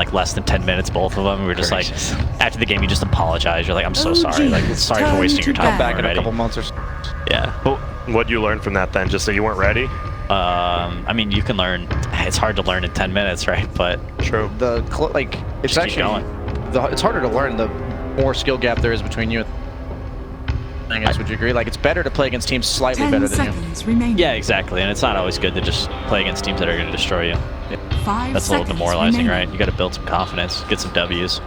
like less than 10 minutes, both of them. We were just like, after the game, you just apologize. You're like, I'm so sorry. Like, sorry for wasting your time. Come back in a couple months or so. Yeah. Well, what you learned from that then? Just that you weren't ready? I mean, you can learn. It's hard to learn in 10 minutes, right? But true. It's actually it's harder to learn the more skill gap there is between you. I guess would you agree? Like, it's better to play against teams slightly better than you. Remaining. Yeah, exactly. And it's not always good to just play against teams that are going to destroy you. That's a little demoralizing, right? You got to build some confidence, get some W's.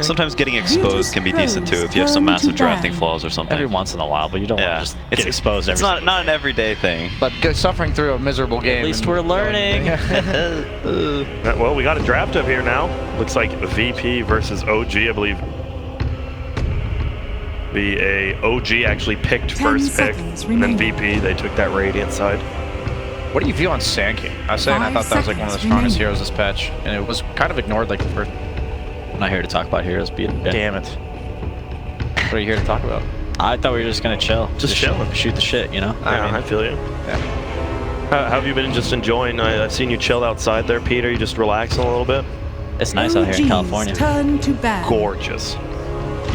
Sometimes getting exposed can be decent too if you have some massive drafting flaws or something. Every once in a while, but you don't want to just get exposed every It's not an everyday thing. But suffering through a miserable game. At least we're learning. Well, we got a draft up here now. Looks like VP versus OG, I believe. OG actually picked first pick, and then VP, they took that Radiant side. What do you feel on Sand King? I was saying I thought that was like one of the strongest heroes this patch, and it was kind of ignored like the first. I'm not here to talk about heroes, beat them. Damn it. What are you here to talk about? I thought we were just going to chill. Just chill. Shoot the shit, you know? I feel you. Yeah. How have you been just enjoying? I've seen you chill outside there, Peter. You just relaxing a little bit? It's nice out here in California. Turn to ban. Gorgeous.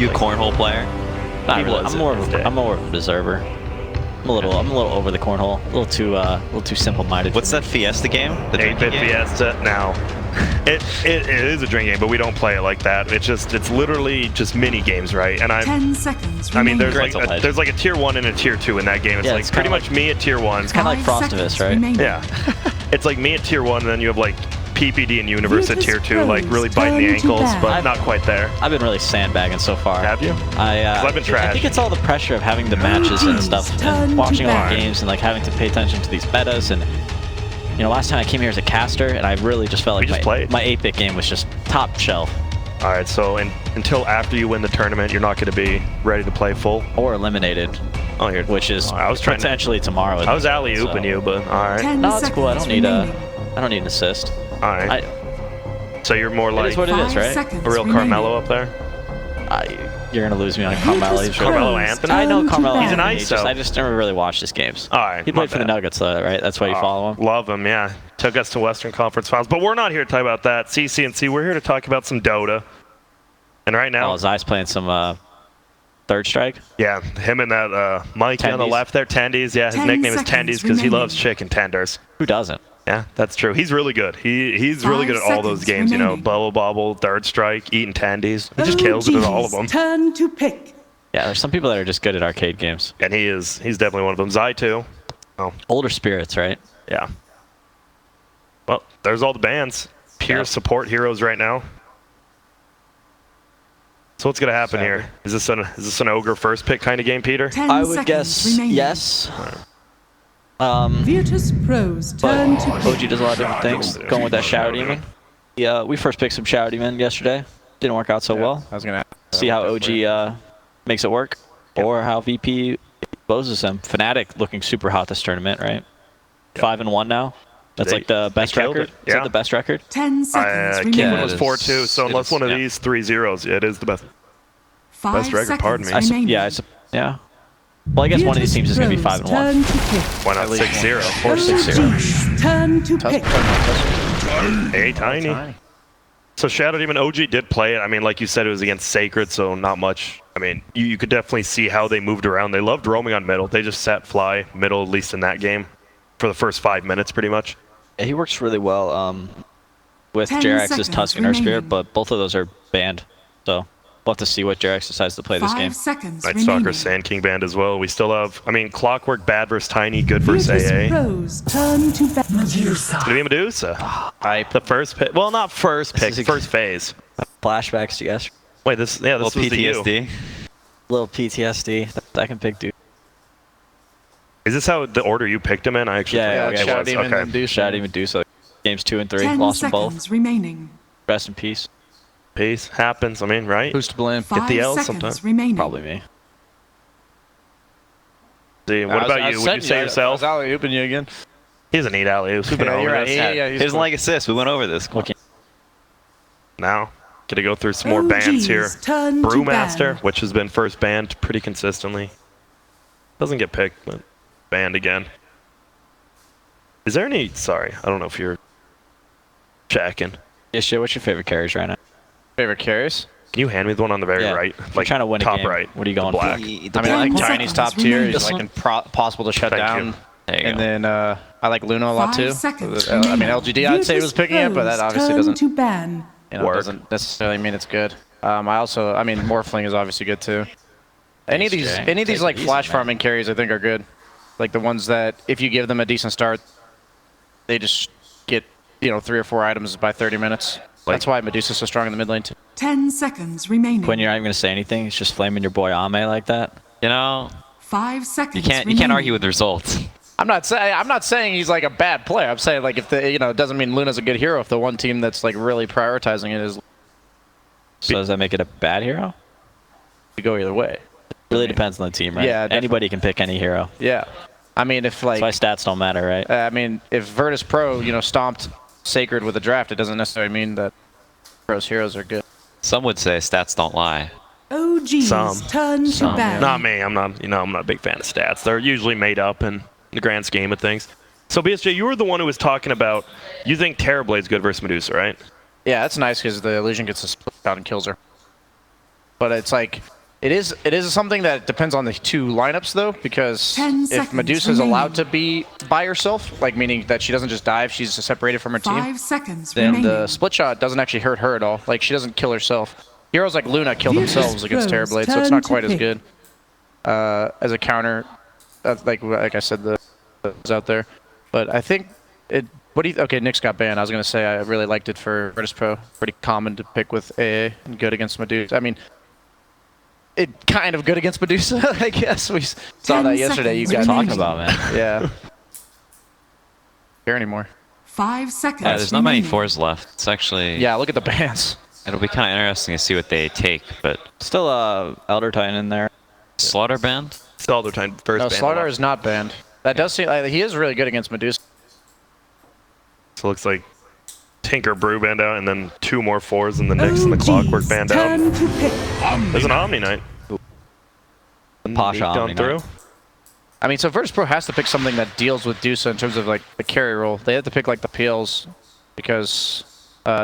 You a cornhole player? Not really. I'm more of an observer. I'm a little over the cornhole. A little too simple-minded. What's that Fiesta game? The 8-bit Fiesta? Now, it is a drink game, but we don't play it like that. It's literally just mini games, right? And 10 seconds. I mean, there's remaining. like a tier 1 and a tier 2 in that game. It's Yeah, like it's pretty kinda much me at tier 1. It's kind of like 5 Frostivus, seconds right? remaining. Yeah. It's like me at tier 1, and then you have like PPD and Universe at tier 2, like really Pros biting the turn to ankles, ban. but not quite there. I've been really sandbagging so far. Have you? I've been I trash. think it's all the pressure of having the matches and stuff, Turn to and watching all ban. the games, and like having to pay attention to these metas. And you know, last time I came here as a caster, and I really just felt like my 8-bit game was just top shelf. All right, so until after you win the tournament, you're not going to be ready to play full? Or eliminated, Oh, here. which is I was trying potentially tomorrow. I was alley-ooping you, but all right. 10 No, it's cool. I don't need remaining. I don't need an assist. All right. So you're more It like is what it is, 5 right? seconds a real remaining. Carmelo up there? You're gonna lose me on Carmelo. Virtus Carmelo Pros Anthony? I know turn to Carmelo ban. He's an Anthony. ISO. I just never really watched his games. All right. He played for the Nuggets, though, right? That's why you follow him. Love him, yeah. Took us to Western Conference Finals. But we're not here to talk about that. CCNC, we're here to talk about some Dota. And right now... Oh, Zai's playing some Third Strike? Yeah, him and that Mikey on the Tendies. left there, Tendies. Yeah, his 10 nickname is seconds Tendies because he remaining. loves chicken tenders. Who doesn't? Yeah, that's true. He's really good. He's really 5 good at all those seconds games, you know. remaining. Bubble Bobble, Third Strike, eating Tendies. He just kills it at all of them. Turn to pick. Yeah, there's some people that are just good at arcade games. And he's definitely one of them. Zai too. Oh, Older spirits, right? yeah. Well, there's all the bands. Pure support heroes right now. So what's gonna happen here? Is this an ogre first pick kind of game, Peter? 10 I would seconds guess remaining. yes. Virtus Pros turn to pick. OG does a lot of different things. Going with that Shadow Demon. Yeah, we first picked some Shadow Demon yesterday. Didn't work out so well. I was gonna See how OG makes it work, or how VP exposes him. Fnatic looking super hot this tournament, right? 5-1 now. That's like the best killed record. it. Is Yeah. that the best record? 10 seconds Kingdom remaining. was 4-2, so unless one of these 3-0s, it is the best. 5 best record, seconds pardon me. remaining. Yeah. Well, I guess one of these teams is going to be Virtus 5-1. Turn to pick. Why not 6-0? Or 6-0. OGs turn to pick. Hey, Tiny. So Shadow Demon OG did play it. I mean, like you said, it was against Sacred, so not much. I mean, you could definitely see how they moved around. They loved roaming on middle. They just sat fly middle, at least in that game, for the first 5 minutes, pretty much. Yeah, he works really well with 10 Jerax's seconds Tusk and Earth Spirit, remaining. but both of those are banned. So we'll have to see what Jerax decides to play this 5 game. seconds Night remaining. Stalker, Sand King band as well. We still have, I mean, Clockwork, bad versus Tiny, good versus Virtus AA. Pros turn to ban. It's going to be Medusa. The first pick. Well, not first pick, This is first phase. Flashbacks to yes. Wait, this Little was the U. PTSD. Little PTSD. Second pick, dude. Is this how the order you picked him in? I actually Yeah, forgot okay. it Shadow was. Demon Okay. and Deuce. Shadow Medusa. Games 2 and 3. 10 Lost them seconds both. remaining. Rest in peace. Peace happens. I mean, right? Who's to blame? 5 the L seconds sometime. remaining. Probably me. See, what about you? Would you say I yourself? was alley-ooping you again. He doesn't need alley-oops. We've been over you're right. this. Yeah, He doesn't like assists. We went over this. Okay. Now, gonna go through some more OGs bands here. turn to Brewmaster, ban. which has been first banned pretty consistently. Doesn't get picked, but banned again. Is there any... Sorry, I don't know if you're checking. Yeah, shit, what's your favorite carries right now? Favorite carries? Can you hand me the one on the very Yeah. right? If you're trying to win a top game, right. what are you going the black. for? I mean, I like 10 Tiny's top seconds tier. remaining. He's like impossible to shut Thank down. you. There you And go. then I like Luna a lot 5 too. seconds I mean, LGD I'd say was picking it, but that obviously turn doesn't, to ban. Work. doesn't necessarily mean it's good. I mean, Morphling is obviously good too. Any of these Jay. Take it like easy, flash man. farming carries I think are good. Like the ones that if you give them a decent start, they just get 3 or 4 items by 30 minutes. That's why Medusa's so strong in the mid lane too. 10 seconds remaining. Quinn, you're not even going to say anything? It's just flaming your boy Ame like that? You know, 5 seconds. you can't argue with results. I'm not saying he's like a bad player. I'm saying like if it doesn't mean Luna's a good hero if the one team that's like really prioritizing it is So does that make it a bad hero? to go either way. Really depends on the team, right? Yeah, definitely. Anybody can pick any hero. Yeah. I mean if like That's why stats don't matter, right? I mean if Virtus Pro, stomped Sacred with a draft, it doesn't necessarily mean that Pro's heroes are good. Some would say stats don't lie. OG's Some. turn to ban. Not me. I'm not a big fan of stats. They're usually made up in the grand scheme of things. So BSJ, you were the one who was talking about you think Terrorblade's good versus Medusa, right? Yeah, that's nice because the illusion gets a split out and kills her. But it's like it is something that depends on the two lineups though, because 10 if seconds Medusa's remaining. allowed to be by herself, like meaning that she doesn't just die if she's separated from her team, 5 seconds then remaining. the split shot doesn't actually hurt her at all. Like she doesn't kill herself. Heroes like Luna kill Virtus themselves against Pro's Terrorblade, so it's turn not to quite as pick. good as a counter. Like I said, the is out there. But I think it. What do you? Okay, Nyx got banned. I was gonna say I really liked it for Virtus Pro. Pretty common to pick with AA and good against Medusa. I mean, it kind of good against Medusa. I guess we saw 10 that yesterday. You seconds guys Talking remaining. about, man. Yeah. Care anymore? 5 seconds. Yeah, there's not many remaining. 4s left. It's actually Yeah. Look at the bans. It'll be kind of interesting to see what they take. But Still Elder Titan in there. Slaughter band. It's all the time first. No, ban Slardar one. is not banned. That does seem he is really good against Medusa. So it looks like Tinker Brew banned out, and then 2 more 4s in the Nyx and the Clockwork OG's banned turn out. to pick. There's an Omni Knight. Pasha Leaked on Omni through. Knight. I mean, so Virtus Pro has to pick something that deals with Dusa in terms of like the carry role. They have to pick like the PLs because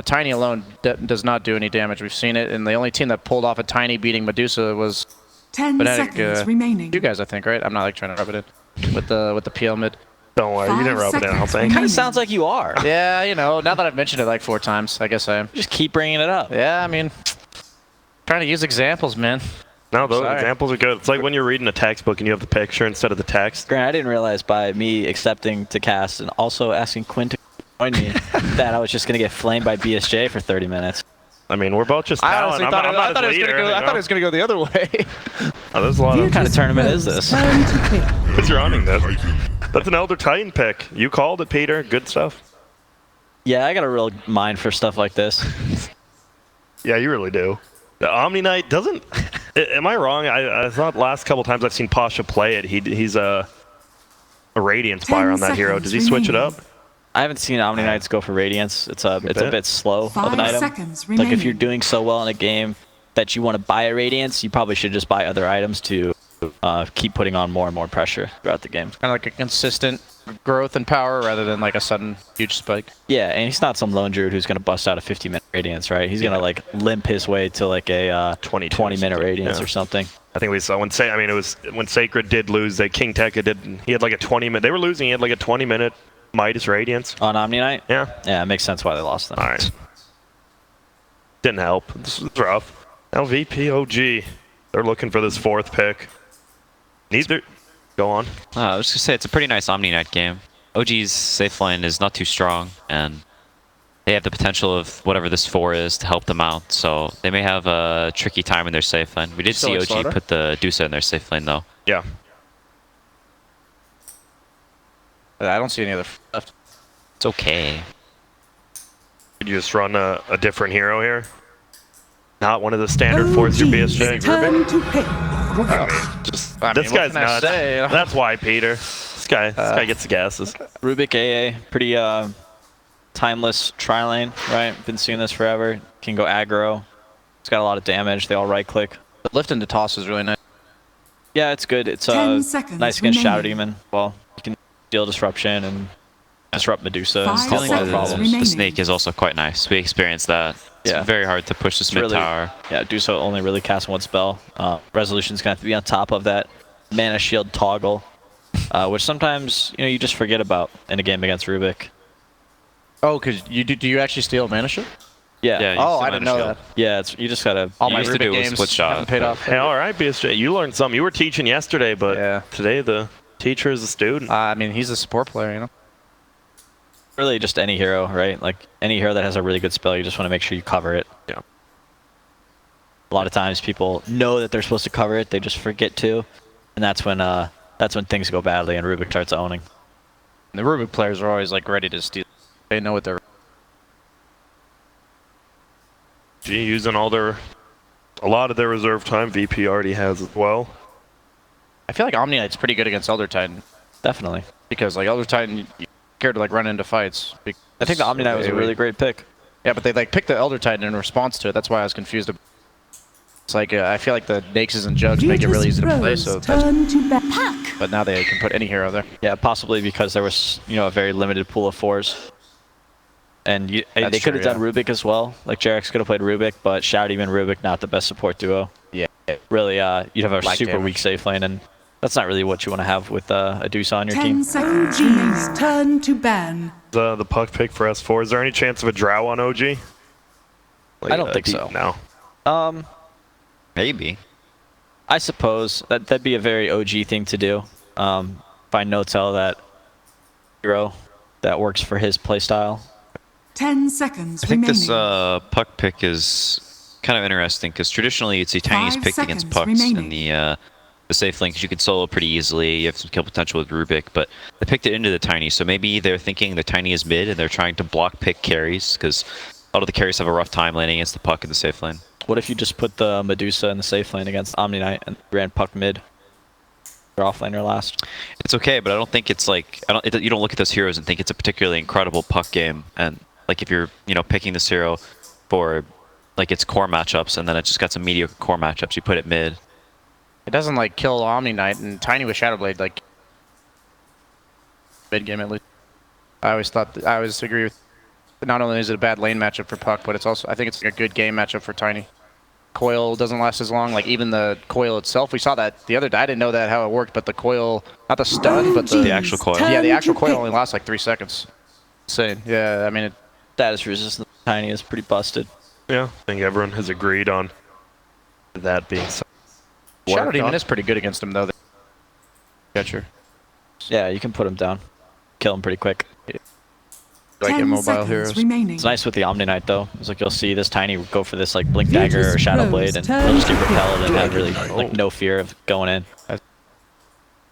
Tiny alone does not do any damage. We've seen it, and the only team that pulled off a Tiny beating Medusa was 10 Fnatic. seconds remaining. You guys, I think, right? I'm not like trying to rub it in with the PL mid. Don't worry, you 5 didn't rub it in, I don't seconds think. Kind of sounds like you are. Yeah, now that I've mentioned it like 4 times, I guess I am. Just keep bringing it up. Yeah, I mean, trying to use examples, man. No, those Sorry. examples are good. It's like when you're reading a textbook and you have the picture instead of the text. Grant, I didn't realize by me accepting to cast and also asking Quinn to join me that I was just going to get flamed by BSJ for 30 minutes. I mean, we're both just I talent. honestly thought I'm not it his was gonna leader, go. I thought it was gonna go the other way. Oh, there's a lot of... What kind of tournament is this? Turn to pick. Who's running this? That's an Elder Titan pick. You called it, Peter. Good stuff. Yeah, I got a real mind for stuff like this. Yeah, you really do. The Omni Knight doesn't... Am I wrong? I thought last couple times I've seen Pasha play it, he's a Radiance buyer 10 on that hero. seconds Does he switch it remaining. up? I haven't seen Omni Knights go for Radiance. It's a bit slow of 5 an item. seconds Like if you're remaining. doing so well in a game that you want to buy a Radiance, you probably should just buy other items to keep putting on more and more pressure throughout the game. Kind of like a consistent growth in power rather than like a sudden huge spike. Yeah, and he's not some lone druid who's going to bust out a 50-minute Radiance, right? He's going to like limp his way to like a 22 20-minute Radiance yeah. or something. I think we saw when it was when Sacred did lose. That King Tekka did. He had like a 20-minute. They were losing. He had like a 20-minute Midas Radiance. On Omni Knight? Yeah. Yeah, it makes sense why they lost them. All right. Didn't help. This was rough. Now VPOG. They're looking for this 4th pick. Neither. Go on. I was just gonna say it's a pretty nice Omni Knight game. OG's safe lane is not too strong, and they have the potential of whatever this 4 is to help them out. So they may have a tricky time in their safe lane. We did Still see like OG Slaughter? put the Dusa in their safe lane though. Yeah. I don't see any other left. It's okay. Could you just run a different hero here? Not one of the standard 4s your OG's BSJ. turn to pick. Just, I mean, this what guy's can I nuts. say? That's why, Peter. This guy gets the gases. Rubik AA, pretty timeless tri-lane, right? Been seeing this forever. Can go aggro. It's got a lot of damage. They all right-click. Lift into toss is really nice. Yeah, it's good. It's 10 seconds nice against Shadow remaining. Demon. Well, you can deal disruption and disrupt Medusa and Five cause a Stealing lot of seconds problems. remaining. the snake is also quite nice. We experienced that. It's Yeah. very hard to push this It's mid really, tower. yeah, do so only really cast one spell. Resolution's gonna have to be on top of that mana shield toggle, which sometimes you just forget about in a game against Rubik. Oh, because do you actually steal mana shield? Yeah, Yeah, Oh, use I the didn't mana know shield. that. yeah. You just gotta. All You my used to Rubik do it with games split shot, haven't paid but- off. Hey, all right, BSJ, you learned something. You were teaching yesterday, but Yeah. today the teacher is a student. I mean, he's a support player, you know. Really, just any hero, right? Like any hero that has a really good spell, you just want to make sure you cover it. Yeah. A lot of times, people know that they're supposed to cover it, they just forget to, and that's when things go badly and Rubik starts owning. The Rubik players are always like ready to steal. They know what they're. Gee, using a lot of their reserve time. VP already has as well. I feel like Omni Knight's pretty good against Elder Titan Definitely. because like Elder Titan, you're scared to like run into fights. I think the Omni Knight was a really great pick. Yeah, but they like picked the Elder Titan in response to it. That's why I was confused. It's like I feel like the Naxes and Jugs make it really easy to play. So, turn to bat. Puck. but now they can put any hero there. Yeah, possibly because there was a very limited pool of fours. And they That's could have true, done Rubik as well. Like Jarex could have played Rubik, but Shout even Rubik not the best support duo. Yeah. Really, you'd have a Black super damage. weak safe lane, and that's not really what you want to have with a Deuce on your 10 team. seconds remaining. Turn to ban. The puck pick for S4. Is there any chance of a drow on OG? I don't think so. No. Maybe. I suppose that'd be a very OG thing to do. Find no-tell that hero that works for his playstyle. 10 seconds I think remaining. this puck pick is kind of interesting because traditionally you'd see Tiny's 5 picked against seconds pucks remaining. in the safe lane because you could solo pretty easily. You have some kill potential with Rubik, but they picked it into the Tiny. So maybe they're thinking the Tiny is mid and they're trying to block pick carries because a lot of the carries have a rough time landing against the puck in the safe lane. What if you just put the Medusa in the safe lane against Omni Knight and ran puck mid? Your offlaner last. It's okay, but I don't think it's like you don't look at those heroes and think it's a particularly incredible puck game. And like if you're picking this hero for like its core matchups and then it just got some mediocre core matchups, you put it mid. It doesn't like kill Omni Knight and Tiny with Shadowblade like mid game at least. I always agree with. Not only is it a bad lane matchup for Puck, but I think it's a good game matchup for Tiny. Coil doesn't last as long. Like even the coil itself, we saw that the other day. I didn't know that how it worked, but the coil, not the stun, but The actual coil. yeah, the Turn actual to coil pick. only lasts like 3 seconds. Insane. Yeah, I mean, Status resistance Tiny is pretty busted. Yeah, I think everyone has agreed on that being so. Shadow Worked Demon on. is pretty good against him though. Catcher. Yeah, you can put him down. Kill him pretty quick. Like 10 immobile seconds heroes. remaining. It's nice with the Omni Knight though. It's like you'll see this Tiny go for this like Blink Virtus Dagger or Shadow Rose Blade, and turn he'll just get to repelled and have Dragon really like no fear of going in.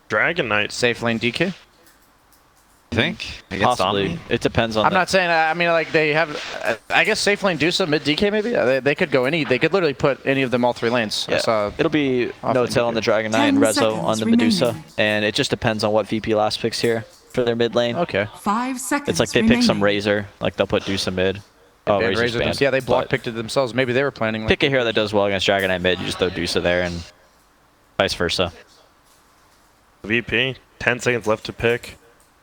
Dragon Knight. Safe lane DK. You think? Against Possibly. Omni? It depends on. I'm not saying. I mean, like they have. I guess safe lane Dusa mid DK maybe. They could go any. They could literally put any of them all 3 lanes. I Yeah. saw. It'll be Off no lane tail on DK. the Dragon Knight 10 and Rezo seconds on the Medusa, remaining. and it just depends on what VP last picks here for their mid lane. Okay. 5 seconds It's like they pick some Razor, like they'll put Dusa mid. Oh, Banned Razor's Razor banned. yeah, they block But picked it themselves. Maybe they were planning. Like, pick a hero that does well against Dragon Knight mid, you just throw Dusa there, and vice versa. VP. 10 seconds left to pick.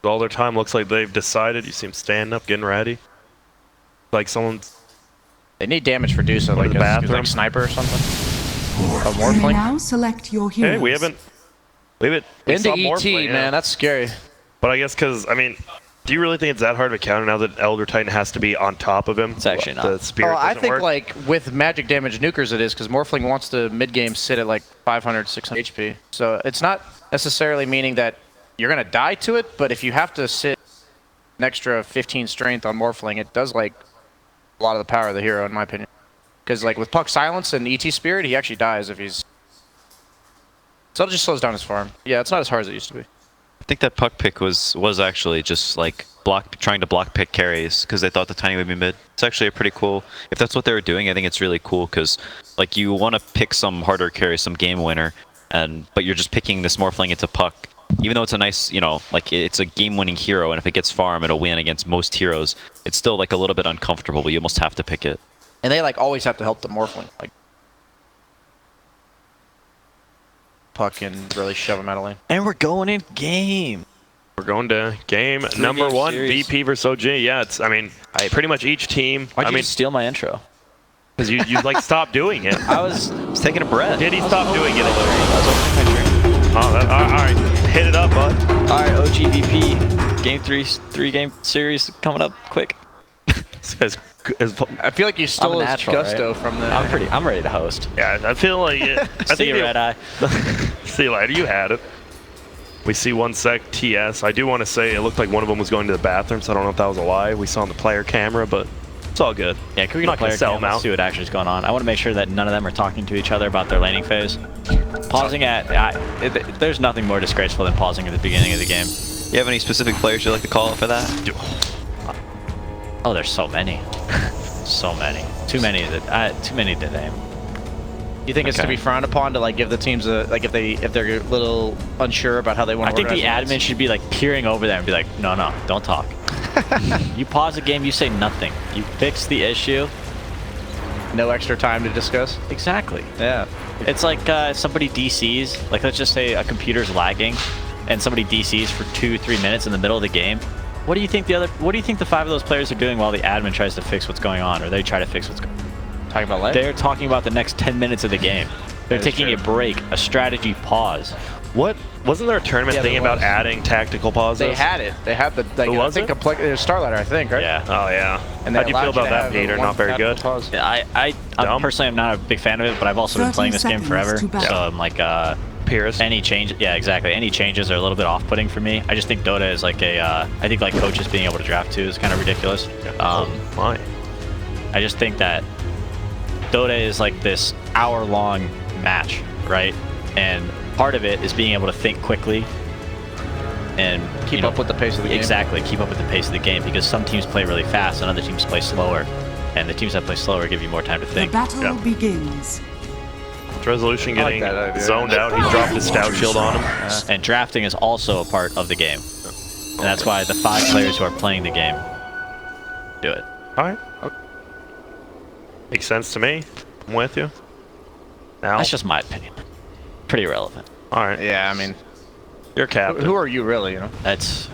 All their time looks like they've decided. You see them standing up, getting ready. Like someone's. They need damage for Dusa, Go to like the a bathroom. like sniper or something. A You may Morphling. now select your heroes. Hey, we haven't. We Into saw ET, Morphling, yeah. man, that's scary. But I guess because do you really think it's that hard of a counter now that Elder Titan has to be on top of him? It's actually not. The spirit I doesn't think work? like with magic damage nukers it is because Morphling wants to mid game sit at like 500, 600 HP. So it's not necessarily meaning that you're gonna die to it, but if you have to sit an extra 15 strength on Morphling, it does like a lot of the power of the hero in my opinion. Because like with Puck Silence and ET Spirit, he actually dies if he's. So it just slows down his farm. Yeah, it's not as hard as it used to be. I think that puck pick was actually just like trying to block pick carries because they thought the Tiny would be mid. It's actually a pretty cool. If that's what they were doing, I think it's really cool because like you want to pick some harder carry, some game winner, but you're just picking this Morphling into puck. Even though it's a nice, like it's a game-winning hero, and if it gets farm, it'll win against most heroes. It's still like a little bit uncomfortable, but you almost have to pick it. And they like always have to help the Morphling. Like Puck and really shove him out of lane. And we're going in game. We're going to game number 1, series. VP versus OG. Yeah, it's. I mean, pretty much each team. Why'd I you mean, just steal my intro? because you like stopped doing it. I was taking a breath. Did he stop doing it? I was opening my drink. Oh, all right, hit it up, bud. All right, OGVP, game 3 game series coming up quick. I feel like you stole his natural, gusto right? from the. I'm ready to host. Yeah, I feel like it. I See think you, Red Eye. See you later. You had it. We see 1 sec TS. I do want to say it looked like one of them was going to the bathroom, so I don't know if that was a lie. We saw on the player camera, but it's all good. Yeah, can we I'm get a not gonna player sell cam? them Let's out. see what actually is going on. I want to make sure that none of them are talking to each other about their laning phase. Pausing there's nothing more disgraceful than pausing at the beginning of the game. You have any specific players you'd like to call out for that? Oh, there's so many. So many. Too many to name. You think it's to be frowned upon to like give the teams a like if they're a little unsure about how they want I to think the organize admin should be like peering over there and be like, no, don't talk. You pause the game, you say nothing. You fix the issue. no extra time to discuss. Exactly. Yeah. It's like somebody DCs, like let's just say a computer's lagging and somebody DCs for 2-3 minutes in the middle of the game. What do you think the 5 of those players are doing while the admin tries to fix what's going on, or they try to fix what's going on? Talking about life. They're talking about the next 10 minutes of the game. They're That is taking true. a break, a strategy pause. What wasn't there a tournament Yeah, thinking there about was. adding tactical pauses? They had it. They had the like. Who was I think it? There's Starlighter, I think, right? Yeah. Oh yeah. And How they do you feel allowed about to that, have Peter? one Not very tactical good. pause. I'm Dumb. personally, I'm not a big fan of it, but I've also been 30 playing this game seconds forever. to battle. So I'm like, Pierce. any change, yeah, exactly. Any changes are a little bit off-putting for me. I just think Dota is like I think like coaches being able to draft too is kind of ridiculous. My. I just think that Dota is like this hour-long match, right? And part of it is being able to think quickly and Keep up with the pace of the game. Exactly, keep up with the pace of the game because some teams play really fast and other teams play slower. And the teams that play slower give you more time to The think. battle Yeah. begins. Resolution I like getting that idea. zoned out. He dropped his stout shield on him. And drafting is also a part of the game. And that's why the 5 players who are playing the game do it. All right. Makes sense to me. I'm with you. Now. That's just my opinion. Pretty irrelevant. All right. Yeah, I mean, You're captain. who are you really? You know. That's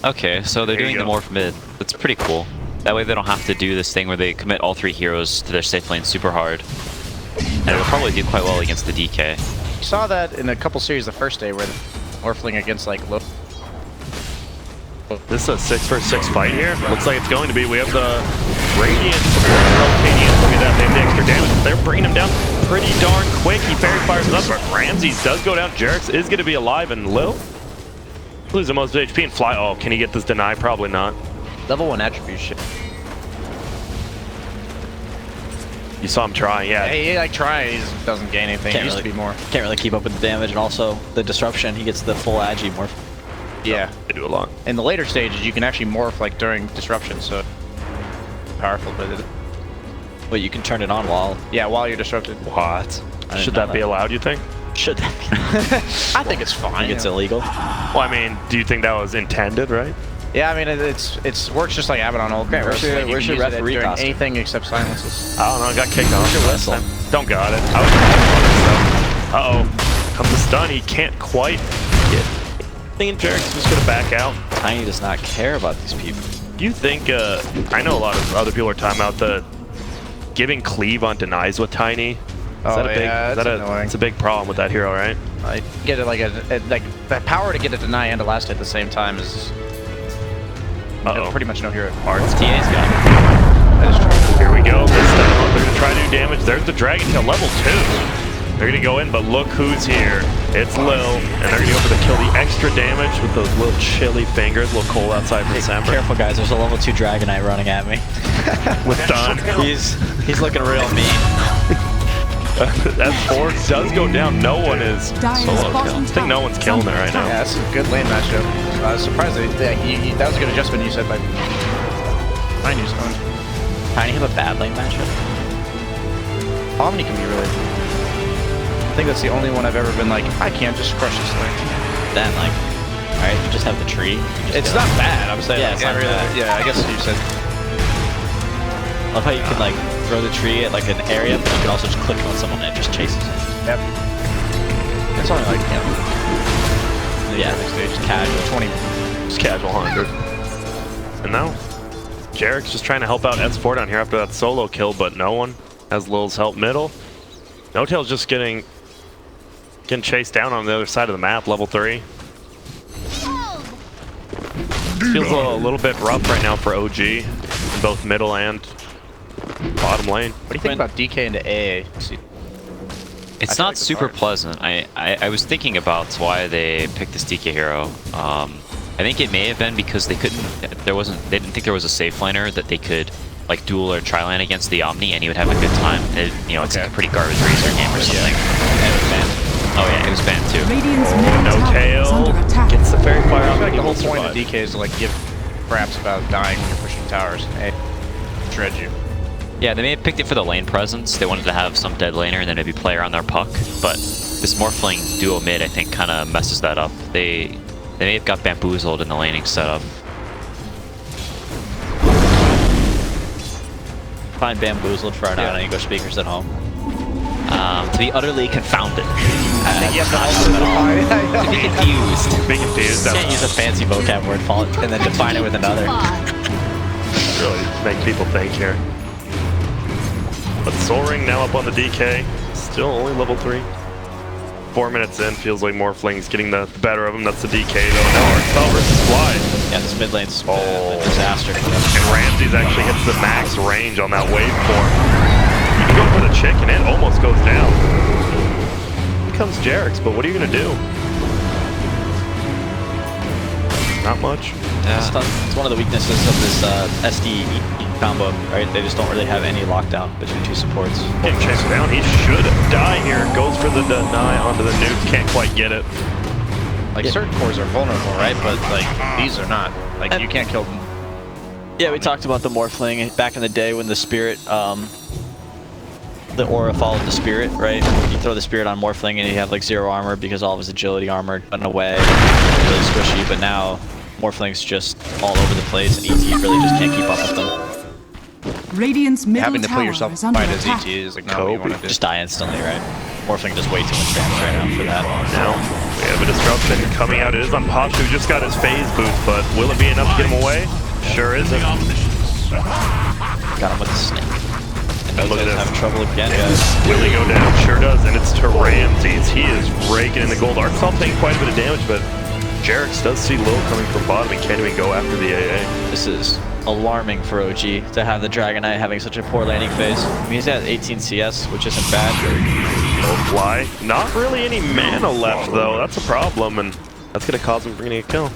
Okay, so they're There you doing the go. morph mid. That's pretty cool. That way they don't have to do this thing where they commit all 3 heroes to their safe lane super hard. And it'll probably do quite well against the DK. You saw that in a couple series the first day where the Morphling against like low. This is a 6 versus 6 fight here. Looks like it's going to be. We have the Radiant rotating in. Look at that. They have the extra damage. They're bringing him down pretty darn quick. He fairy fires it up, but Ramses does go down. Jerix is going to be alive, and Lil loses the most HP and fly. Oh, can he get this deny? Probably not. Level 1 attribute shit. You saw him try, yeah. He like tries, doesn't gain anything. Can't It used to really- be more. can't really keep up with the damage and also the disruption. He gets the full agi morph. Yeah. They do a lot. In the later stages, you can actually morph like during disruption, so powerful. But Wait, you can turn it on while while you're disrupted. What? didn't Should know that be that. allowed, you think? should that be? I think it's fine. I think it's illegal. Well, I mean, do you think that was intended, right? Yeah, I mean it's works just like Abaddon Ult. Great, where's your- Like, you where's can your use it referee during costume? anything except silences. I don't know. I got kicked off. your last whistle? time. Don't got it. I was having fun and stuff. Uh-oh. Comes the stun. He can't quite get. Thinking Jerix was going to back out. Tiny does not care about these people. Do you think, I know a lot of other people are talking about the giving cleave on denies with Tiny. Is that a big, yeah, is that that's annoying. it's a big problem with that hero, right? I get it like like the power to get a deny and a last hit at the same time is Uh-oh. pretty much no hero. Arts. TA's got it. That is true. Here we go. This time they're going to try to do damage. There's the Dragon Tail level 2. They're going to go in, but look who's here. It's Lil, and they're going to go for the kill. The extra damage with those little chilly fingers. A little cold outside for December. Careful, guys. There's a level 2 Dragonite running at me. With Dun. He's looking real mean. That 4 does go down. No one is Dyer's solo bottom kill. I think no one's killing it right now. Yeah, that's a good lane matchup. I was surprised that was a good adjustment you said by I knew going. Tiny have a bad lane matchup. Omni can be really. I think that's the only one I've ever been like, I can't just crush this lane. Then, like, alright, you just have the tree. You just It's go. not bad. I'm saying. Yeah, like, it's not bad. Yeah, I guess you said. I love how you can, like, throw the tree at, like, an area, but you can also just click on someone and it just chases it. Yep. It's only like, you know, Yeah, next stage, casual 20. Just casual 100. And now, Jarek's just trying to help out S4 down here after that solo kill, but no one has Lil's help middle. No-Tail's just getting chased down on the other side of the map, level 3. Feels a little bit rough right now for OG in both middle and bottom lane. What do you think about DK into AA? It's not super pleasant. I was thinking about why they picked this DK hero. I think it may have been because they didn't think there was a safe laner that they could like duel or tri-lane against the Omni, and he would have a good time. It's like a pretty garbage Razor game or something. And it was banned. Oh yeah, it was banned too. Radiant's middle tower is under No-Tail attack. gets the fairy fire I out. feel like the whole He will point of survive. DK is to like give craps about dying when you're pushing towers. Hey, shred you. Yeah, they may have picked it for the lane presence. They wanted to have some dead laner and then maybe play around their puck. But this Morphling duo mid, I think, kind of messes that up. They may have got bamboozled in the laning setup. Find bamboozled for our non-English speakers at home. To be utterly confounded. Yes, To be confused. Being confused, Can't that use a fancy vocab word and then define it with another. really make people think here. But Soaring now up on the DK, still only level 3. 4 minutes in, feels like Morphling's getting the better of him. That's the DK though. Now Arcel versus Fly. Yeah, this mid lane's a disaster. And Ramsey's actually hits the max range on that waveform. You can go for the chicken, it almost goes down. Here comes Jarek's, but what are you gonna do? Not much. It's one of the weaknesses of this SD combo, right? They just don't really have any lockdown between two supports. Getting chased down, he should die here. Goes for the deny onto the nuke, can't quite get it. Like certain cores are vulnerable, right? But like these are not. Like you can't kill them. Yeah, we talked about the Morphling back in the day when the Spirit, the aura followed the Spirit, right? You throw the Spirit on Morphling and you have like 0 armor because all of his agility armor went away. Really squishy, but now Morphling's just all over the place and ET really just can't keep up with them. Radiant's middle Having to put tower yourself is under fight as attack. ET is like not what you want to do. Just die instantly, right? Morphling does way too much damage right now for that. Now, we have a disruption coming out. It is on Posh, who just got his phase boost, but will it be enough to get him away? Sure isn't. Got him with the snake. And Look at Nozo's this. having trouble again, guys. Will he go down? Sure does, and it's to Ramses. He is raking in the gold. Arcel taking quite a bit of damage, but Jarek's does see Lil coming from bottom and can't even go after the AA. This is alarming for OG to have the Dragon Knight having such a poor laning phase. I mean, he's at 18 CS, which isn't bad. No Fly. Not really any mana left, though. That's a problem, and that's going to cause him bringing a kill.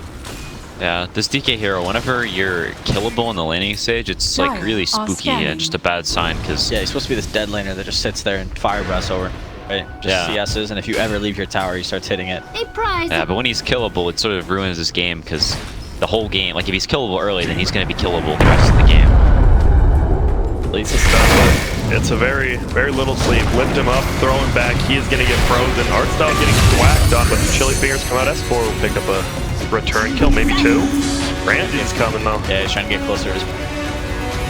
Yeah, this DK hero, whenever you're killable in the laning stage, it's like really spooky and just a bad sign because Yeah, he's supposed to be this dead laner that just sits there and fire breaths over, right? Just CS's, and if you ever leave your tower, he starts hitting it. yeah, but when he's killable, it sort of ruins his game because the whole game, like if he's killable early, then he's going to be killable the rest of the game. Leads to stun, but it's a very, very little sleep. Lift him up, throw him back. He is going to get frozen. Artstyle getting thwacked on, but the Chili Fingers come out. S4 will pick up a return kill, maybe 2. Ramsey's coming though. Yeah, he's trying to get closer to his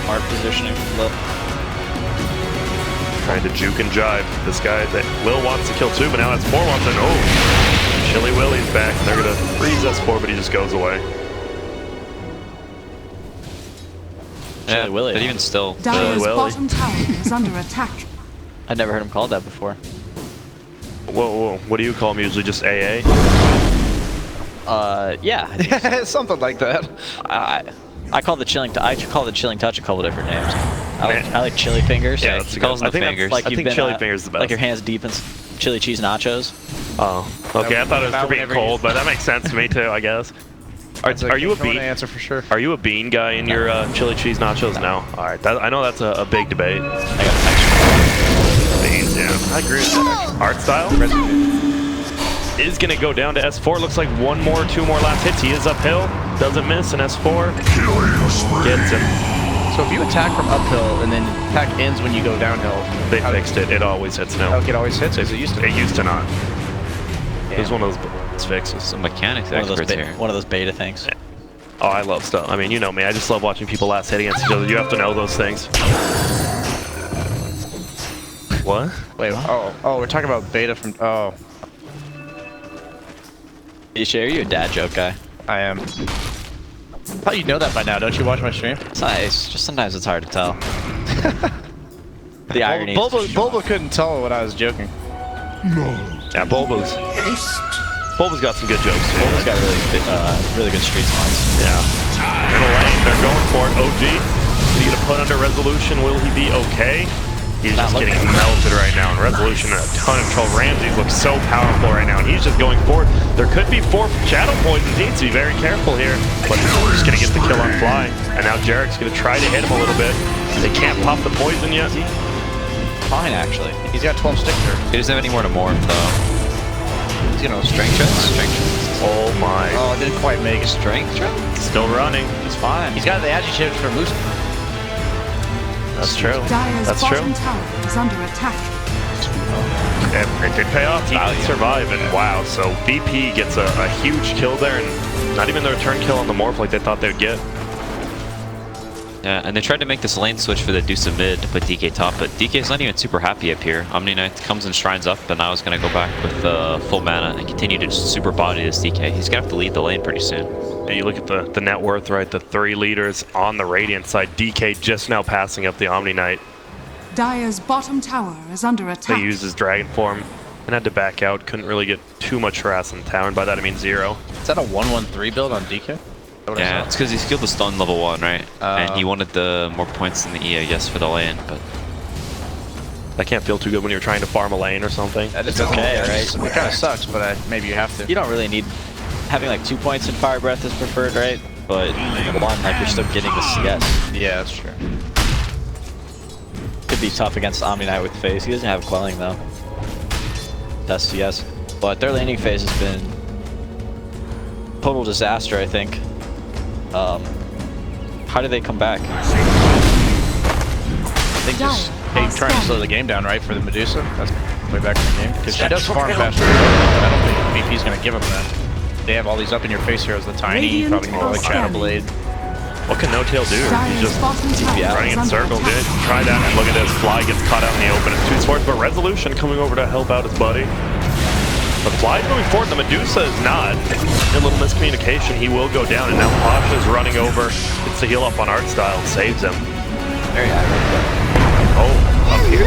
art positioning. Trying to juke and jive. This guy that Lil wants to kill too, but now S4 wants to. Oh, Chili Willy's back. They're gonna freeze S4, but he just goes away. Yeah, Willy. but even still, Dyer's Willy. bottom tower is under attack. I'd never heard him called that before. Whoa, what do you call him usually? Just AA? Yeah. I think so. Something like that. I call the chilling touch a couple different names. Man. I like chili fingers. Yeah, he that's calls good. them the fingers. I think Chili Fingers is the best. Like your hands deep in chili cheese nachos. Oh, okay. I thought it was for being whenever cold, but that makes sense to me too, I guess. Are you a bean? Answer for sure. Are you a bean guy in your chili cheese nachos? No. All right. I know that's a big debate. I got texture. Beans, yeah. I agree with that. Art style is gonna go down to S4. Looks like 2 more last hits. He is uphill, doesn't miss, and S4 gets him. So if you attack from uphill and then attack ends when you go downhill, They fixed it. It always hits now. it always hits. As it used to. It used to not. It was one of those fixes. some mechanics One of those experts here. one of those beta things. Oh, I love stuff. I mean, you know me. I just love watching people last hit against each other. You have to know those things. What? Wait. Oh, we're talking about beta from. Oh. Isha, are you a dad joke guy? I am. How you know that by now? Don't you watch my stream? It's nice. Just sometimes it's hard to tell. The irony. Bulba couldn't tell when I was joking. Yeah, Bulba's got some good jokes too. Bulba's got really good street smarts. Yeah. Middle lane, they're going for it. OG, is he gonna put under Resolution? Will he be okay? He's just getting melted right now, and Resolution in a ton of trouble. Ramsey looks so powerful right now, and he's just going for it. There could be 4 shadow poisons. He needs to be very careful here, but we're just gonna get the kill on Fly. And now Jarek's gonna try to hit him a little bit. They can't pop the poison yet. Fine, actually. He's got 12 stick there. He doesn't have any more to morph though. He's gonna strength trap. Strength trap. Oh my. Oh, didn't quite make it. Strength trap? Still running. He's fine. He's got the agitated for loose. That's true. Dire's That's true. bottom tower is under attack. And it did pay off. He did survive, and wow. So BP gets a huge kill there, and not even the return kill on the morph like they thought they'd get. Yeah, and they tried to make this lane switch for the Deuce of mid to put DK top, but DK's not even super happy up here. Omni Knight comes and shrines up, and now is going to go back with full mana and continue to just super body this DK. He's going to have to lead the lane pretty soon. And you look at the net worth, right? The 3 leaders on the Radiant side. DK just now passing up the Omni Knight. Dire's bottom tower is under attack. They used his dragon form and had to back out. Couldn't really get too much harass in the tower, and by that I mean 0. Is that a 1-1-3 build on DK? Yeah, it's because he skilled the stun level 1, right? And he wanted the more points in the E, I guess, for the lane, but... That can't feel too good when you're trying to farm a lane or something. That is okay, right? It kind of sucks, but maybe you have to. You don't really need... Having like 2 points in Fire Breath is preferred, right? But 1, like you're still getting the CS. Yeah, that's true. Could be tough against Omni Knight with phase. He doesn't have quelling though. That's CS. But their laning phase has been total disaster, I think. How do they come back? I think just trying to slow the game down, right, for the Medusa. That's way back in the game. Because she does farm faster, but I don't think VP's going to give him that. They have all these up-in-your-face heroes, the Tiny, probably more like Shadow Blade. What can No Tail do? He's just Yeah. running in circles. Didn't try that, and look at this. Fly gets caught out in the open. It's 2 swords, but Resolution coming over to help out his buddy. But Fly's moving forward. The Medusa is not. A little miscommunication. He will go down, and now Pasha's running over. Gets the heal up on Art Style and saves him. Very high. Oh, up here.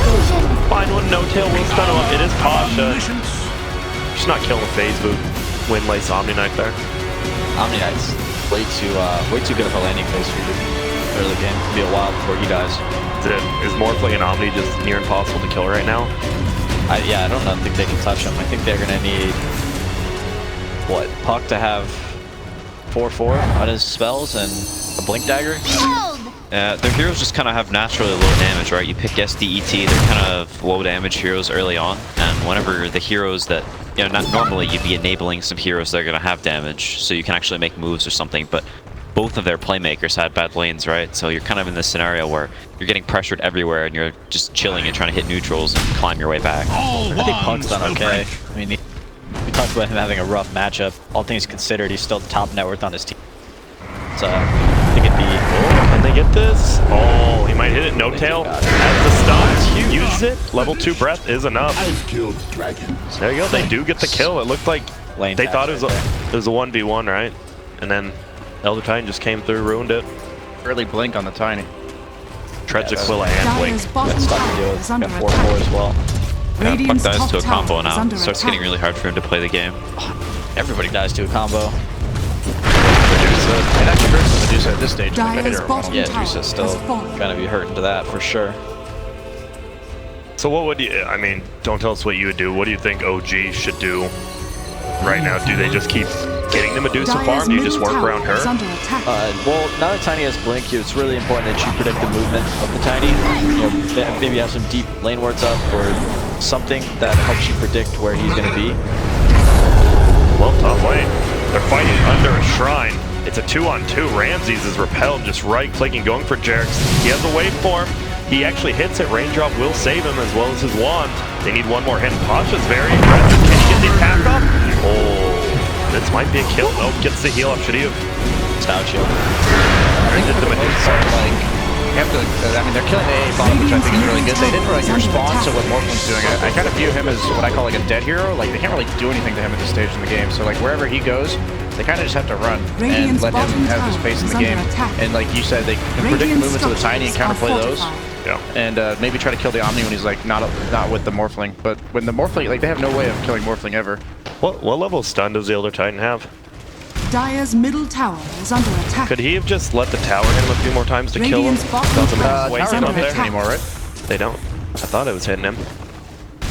Fine one. No Tail will stun him up. It is Pasha. Just not killing the phase boot. Windlace Omni Knight there. Omni Knight's way too good of a landing phase for you early game. It'll be a while before he dies. Is Morphling and Omni just near impossible to kill right now? Yeah, I don't think they can touch him. I think they're gonna need what, Puck to have 4/4 on his spells and a Blink Dagger. Their heroes just kind of have naturally low damage, right? You pick SDET, they're kind of low damage heroes early on, and whenever the heroes that, you know, not normally you'd be enabling some heroes that are going to have damage, so you can actually make moves or something, but both of their playmakers had bad lanes, right? So you're kind of in this scenario where you're getting pressured everywhere and you're just chilling and trying to hit neutrals and climb your way back. I think Puck's done okay. I mean, we talked about him having a rough matchup. All things considered, he's still top net worth on his team. So I think it'd be... Can they get this? Oh, he might hit it. No Tail has the stun. Uses it. Level 2 breath is enough. I've killed dragons. There you go. They do get the kill. It looked like Lane they thought it taps was a 1v1, right? And then Elder Titan just came through, ruined it. Early blink on the Tiny. Treads Aquila and Blink. Dire's bottom Got stuff to tower do. is Got under 4/4 attack. as well. Puck Radiant's dies top to a combo tower is now. under It starts getting attack. really hard for him to play the game. Everybody dies to a combo. It actually hurts the Medusa at this stage. Dire's bottom Yeah, tower Drusa's still has fallen. gonna be hurting to that for sure. So what would you, I mean, don't tell us what you would do. What do you think OG should do right now? Do they just keep getting the Medusa Dire's farm? Do you just middle work tower around her? is under attack. Well, now that Tiny has Blink, it's really important that you predict the movement of the Tiny. You know, maybe have some deep lane wards up or something that helps you predict where he's going to be. Well, top lane. They're fighting under a shrine. It's a 2-on-2. Ramses is repelled, just right-clicking, going for Jerks. He has a waveform. He actually hits it. Raindrop will save him as well as his wand. They need one more hit. Pasha's very aggressive. Can he get the attack off? Oh, this might be a kill. Nope, gets the heal up. Should he have? Stout shield. Did the Medusa. have to. I mean, they're killing the AA bottom, which I think is really good. They didn't really respond to what Morphling's doing. I kind of view him as what I call like a dead hero. Like they can't really do anything to him at this stage in the game. So like wherever he goes, they kind of just have to run and let him have his space in the game. And like you said, they can predict the movements of the Tiny and counterplay those. Yeah. And maybe try to kill the Omni when he's like not with the Morphling. But when the Morphling, like they have no way of killing Morphling ever. What level of stun does the Elder Titan have? Dire's middle tower is under attack. Could he have just let the tower hit him a few more times to kill him? Radiant's bottom Doesn't tower waste is him under up there attack. Anymore, right? They don't. I thought it was hitting him.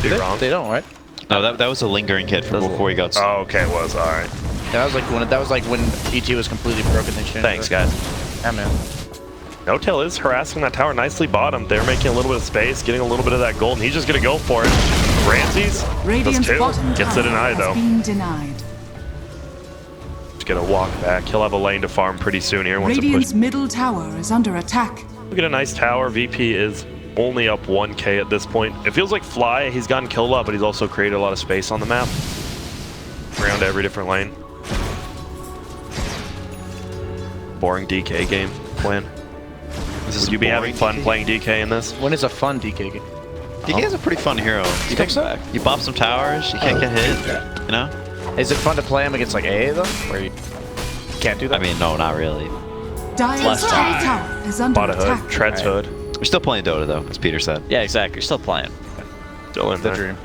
Be wrong. They don't, right? No, that was a lingering hit from before he got. Oh, okay, it was all right. Yeah, that was like when ET was completely broken. They changed. Thanks, it. guys. Yeah, man. No-Tail is harassing that tower nicely bottom. They're making a little bit of space, getting a little bit of that gold, and he's just gonna go for it. Ramses does Radiant's too. bottom Gets tower it denied has though. been denied. He's gonna walk back. He'll have a lane to farm pretty soon here once it Radiant's pushes. middle tower is under attack. Look at a nice tower. VP is only up 1k at this point. It feels like Fly, he's gotten killed a lot, but he's also created a lot of space on the map. Around every different lane. Boring DK game plan. Would you be having fun playing DK in this? When is a fun DK game? DK is a pretty fun hero. You think so? You bop some towers, you can't get hit. You know? Is it fun to play him against like AA though, where you can't do that? I mean, no, not really. Dire's top tower is under Bought a attack. hood, treads hood. We're still playing Dota though, as Peter said. Yeah, exactly. You're still playing. Still in the there. dream.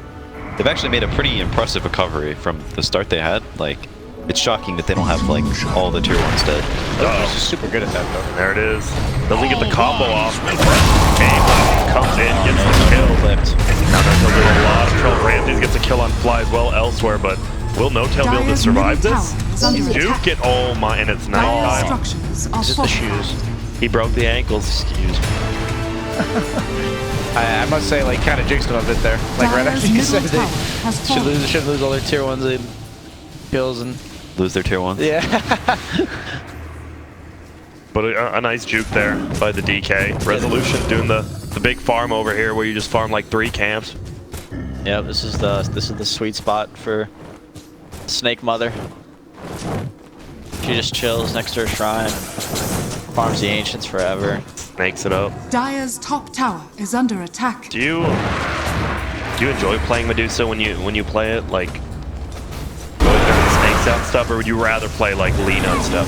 They've actually made a pretty impressive recovery from the start they had. Like, it's shocking that they don't have like all the tier 1s dead. He's just super good at that though. There it is. Doesn't get the combo off. Aim comes in, gets the kill. Now No-Tail doing a lot of trouble. Ramses gets a kill on Fly as well elsewhere, but will No-Tail be able to Dire's survive middle this? tower is under Duke attack. it. Oh my, and it's night Dire's time. structures are Just the fortified. shoes. He broke the ankles. Excuse me. I must say, like, kind of jinxed him a bit there. Like right Dire's after you middle said tower they has fallen. should lose all their tier 1s in kills and Lose their tier 1s. yeah. But a nice juke there by the DK. Resolution doing the big farm over here where you just farm like 3 camps. Yeah, this is the sweet spot for Snake Mother. She just chills next to her shrine, farms the ancients forever. Makes it up. Dire's top tower is under attack. Do you enjoy playing Medusa when you play it? Like going through the snakes out stuff, or would you rather play like Lina and stuff?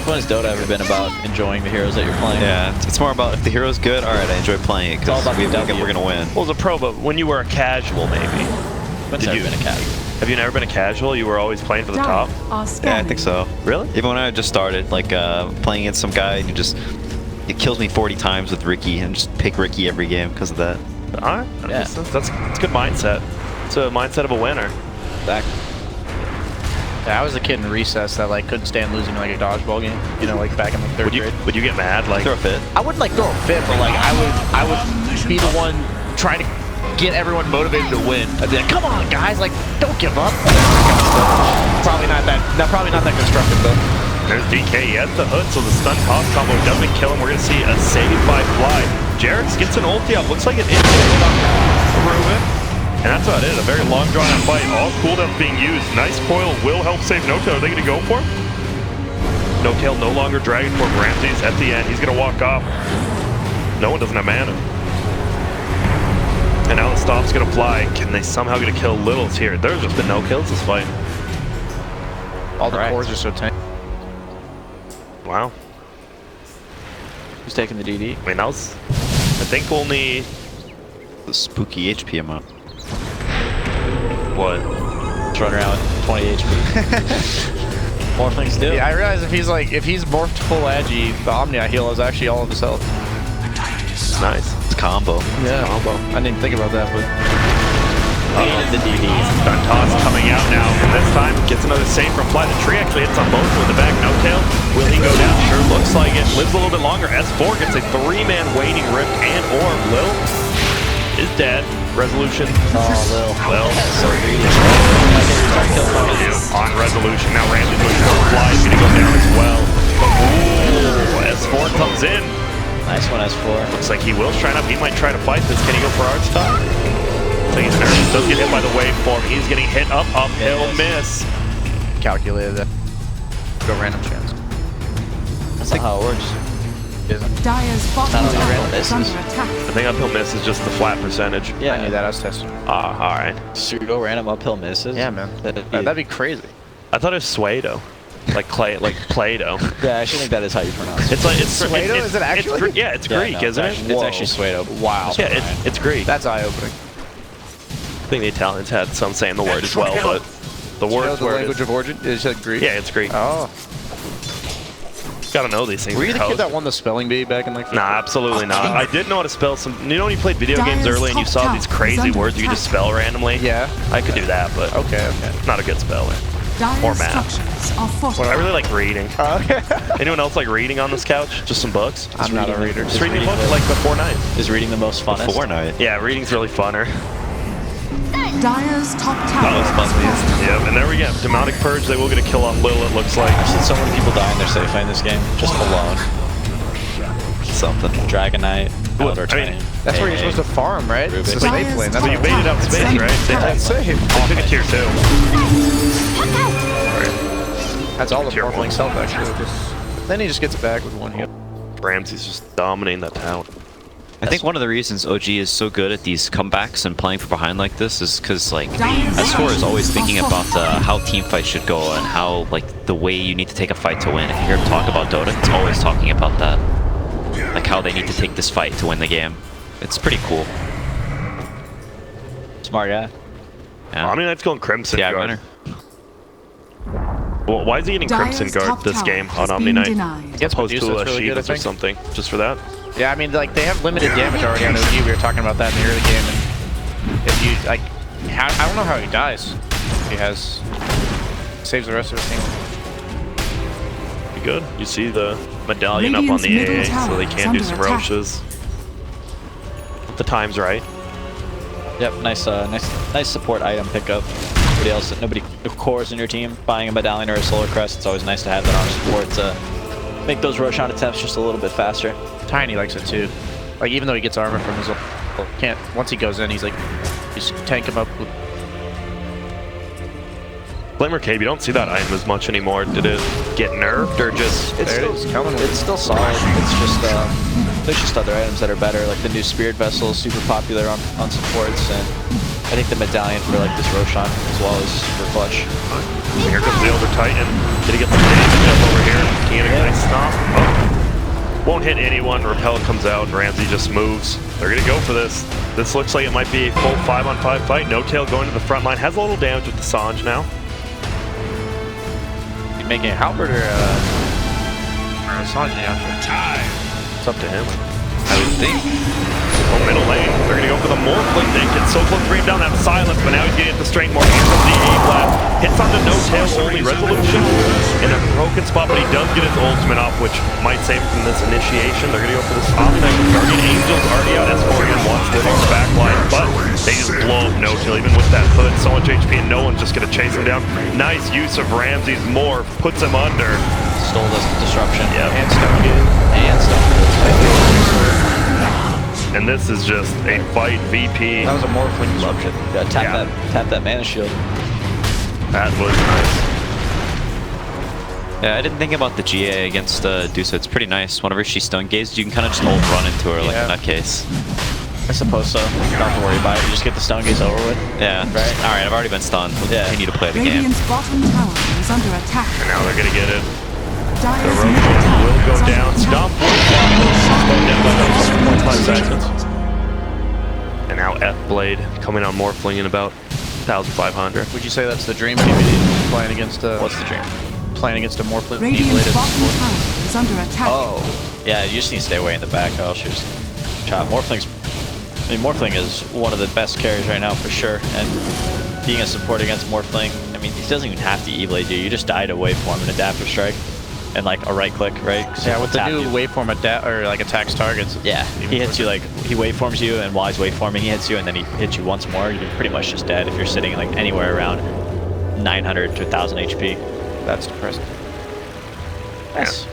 When has Dota ever been about enjoying the heroes that you're playing? Yeah, it's more about if the hero's good, alright, I enjoy playing it It's all because about we the think W. we're going to win. Well, as a pro, but when you were a casual, maybe. When's Did ever you- been a casual? Have you never been a casual? You were always playing for the top? Dire are Yeah, I scanning. think so. Really? Even when I just started, like playing against some guy and it kills me 40 times with Ricky and just pick Ricky every game because of that. All right. Yeah. That's a good mindset. It's a mindset of a winner. Exactly. Yeah, I was a kid in recess that like couldn't stand losing like a dodgeball game. You know, like back in like 3rd grade. Would you get mad? Like Throw a fit. I wouldn't like throw a fit, but like I would be the one trying to get everyone motivated to win. I'd be like, come on, guys, like don't give up. Probably not that constructive though. there's DK. He has the hood, so the stun toss combo doesn't kill him. We're gonna see a save by Fly. Jarex gets an ulti up. Looks like an instant through it. And that's about it. A very long drawn out fight. All cooldowns being used. Nice coil will help save No-Tail. Are they gonna go for him? No-Tail no longer dragging toward Ramses at the end. He's gonna walk off. No one doesn't have mana. And now the stop's gonna fly. Can they somehow get a kill? Little's here. There's just been no kills this fight. All the Right. cores are so tanky. Wow. Who's taking the DD? I mean, that was, I think, only, The spooky HP amount. what? Just run around with 20 HP. More things to do. Yeah, I realize if he's morphed full agi, the Omni heal is actually all of his health. Nice. It's combo. Yeah. Combo. I didn't think about that, but The DD. Stun toss coming out now. And this time gets another save from Fly. The tree actually hits on both with the back. No-Tail. Will he go down? Sure looks like it. Lives a little bit longer. S4 gets a 3-man waning rift and orb. Lil is dead. Resolution. Lil. So greedy. On resolution. Now Ramsey pushing over Fly. He's gonna go down as well. Ooh, S4 comes in. Nice one, S4. Looks like he will shine up. He might try to fight this. Can he go for Arch Top? So he's nervous. Does get hit by the waveform. He's getting hit uphill, miss. calculated that. Go random chance. That's not how it works. Dire's bottom Not only tower random is misses. under attack. I think uphill miss is just the flat percentage. Yeah, I knew that. I was testing. Ah, all right. Pseudo random uphill misses. Yeah, man. That'd be crazy. I thought it was Suedo, like clay, like Play-Doh. Yeah, I actually think that is how you pronounce it. It's like it's Suedo? it's- Is it actually? yeah, it's Yeah, Greek, no, isn't it's it? It's actually Suedo. Wow. Yeah, it's Greek. That's eye-opening. I think the Italians had some saying the word as well, but the You know word's the where it language is. of origin? Is it Greek? Yeah, it's Greek. Oh. Gotta know these things. Were you the kid Host. that won the spelling bee back in like? Nah, absolutely not. I did know how to spell some. You know when you played video games Dire's early and you top saw tower these is crazy under words you could just spell randomly? Yeah. I could do that, but Okay. Okay. not a good speller. Dire's Or math. structures are I fortified. really like reading. Okay. Anyone else like reading on this couch? Just some books? I'm not a reader. Just reading a book like before night. Is reading the most funnest? Fortnite. Yeah, reading's really funner. Dire's top tower That was is fun. fortified. Yep, and there we go. Demonic Purge, they will get a kill on Lil, it looks like. I've seen so many people die in their safe lane this game, just alone. Something. Dragon Knight, Well, Elder I mean, Twain, That's where you're AA. supposed to farm, right? It's the Rubik. safe lane. That's So you baited out space, right? They That's safe. took a tier 2. That's all the Tier Morphling one. self actually. Then he just gets it back with one hit. Ramsey's just dominating that town. I think one of the reasons OG is so good at these comebacks and playing from behind like this is because like S4 is always thinking about how team fights should go and how like the way you need to take a fight to win. If you hear him talk about DOTA, it's always talking about that, like how they need to take this fight to win the game. It's pretty cool. Smart guy. Yeah. I mean, that's going Crimson Yeah, Guard. winner. Well, why is he getting Crimson Dire's Guard top this tower game has on Omni been Knight? denied. Gets Opposed Medusa, to that's really good, I Shivas or think. something, just for that? Yeah, I mean, like they have limited damage already on OG. We were talking about that in the early game, and if you like, I don't know how he dies. He has saves the rest of his team. Pretty good. You see the medallion up on Radiant's the middle AA, so tower they is can do under some attack. roaches. The time's right. Yep, nice support item pickup. Nobody cores in your team. Buying a medallion or a solar crest, it's always nice to have that on support to make those Roshan attempts just a little bit faster. Tiny likes it too. Like even though he gets armor from his, can't once he goes in, he's like, just tank him up with. Flamer Cave, you don't see that item as much anymore. Did it get nerfed or just... There it is, coming with It's still solid. It's just there's just other items that are better. Like the new Spirit Vessel is super popular on supports, and I think the medallion for like this Roshan as well is super clutch. Here comes the Elder Titan. Did he get some damage up over here? Can he get a nice stomp? Oh. Won't hit anyone. Repel comes out and Ramsey just moves. They're going to go for this. This looks like it might be a full 5-on-5 fight. No Tail going to the front line. Has a little damage with the Sange now. He's making a halberd or a Sanji after. It's up to him. I would think. Oh, middle lane. They're going to go for the Morphling. They get so close to bring him down that silence, but now he's getting at the strength more. Here comes the A blast. Hits onto no tail, only resolution. In a broken spot, but he does get his ultimate off, which might save him from this initiation. They're going to go for this Omni Guardian Angel's already out. S4 wants to take the back line, but they just blow up no tail. Even with that hood, so much HP, and no one's just going to chase him down. Nice use of Ramsey's morph. Puts him under. Stole the disruption. Yep. And Stonegate. And stuff. And this is just a fight VP. That was a Morphling disruption. Gotta tap that mana shield. That was nice. Yeah, I didn't think about the GA against DOTA. It's pretty nice. Whenever she stun gazed, you can kind of just ult run into her like a nutcase. I suppose so. You don't have to worry about it. You just get the stone gaze over with. Yeah. Right. All right, I've already been stunned. We'll continue to play the game. Radiant's bottom tower is under attack. And now they're going to get it. The Dire's Roshan middle tower will go is under down. attack. Stomp will fly. Slowed down by about 1.5 seconds. And now F-Blade coming on Morphling in about 1,500. Would you say that's the dream PvD playing against a? What's the dream? Playing against a Morphling Radiant's bottom support? tower is under attack. Oh. Yeah, you just need to stay away in the back, or else you're just chop. Morphling is one of the best carries right now for sure, and being a support against Morphling, I mean, he doesn't even have to E-Blade you. You just die to waveform and adaptive strike, and like a right click, right? 'Cause Yeah, he'll with the tap new you. waveform or like attacks targets. Yeah, Even he hits quicker. you like, he waveforms you, and while he's waveforming, he hits you, and then he hits you once more. You're pretty much just dead if you're sitting like anywhere around 900 to 1,000 HP. That's depressing. Yes.